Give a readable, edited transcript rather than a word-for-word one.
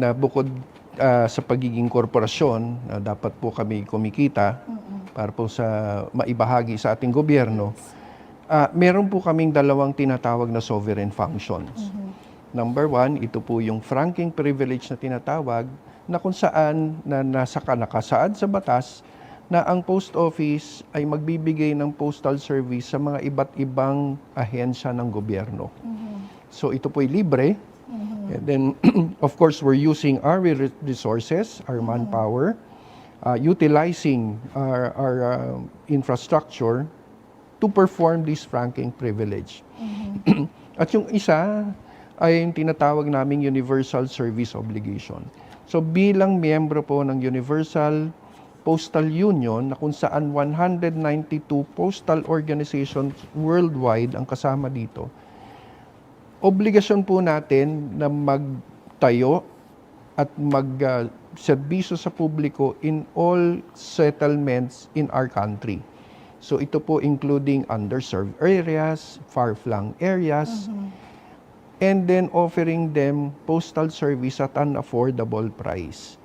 na bukod sa pagiging korporasyon, na dapat po kami kumikita para po sa maibahagi sa ating gobyerno, meron po kaming dalawang tinatawag na sovereign functions. Number one, ito po yung franking privilege na tinatawag, na kung saan na nakasaad sa batas na ang post office ay magbibigay ng postal service sa mga iba't ibang ahensya ng gobyerno. So ito po ay libre. And then, of course, we're using our resources, our manpower, utilizing our infrastructure to perform this franking privilege. At yung isa ay yung tinatawag naming Universal Service Obligation. So bilang miyembro po ng Universal Postal Union, na kung saan 192 postal organizations worldwide ang kasama dito, obligasyon po natin na magtayo at magserbisyo sa publiko in all settlements in our country. So ito po including underserved areas, far-flung areas, and then offering them postal service at an affordable price.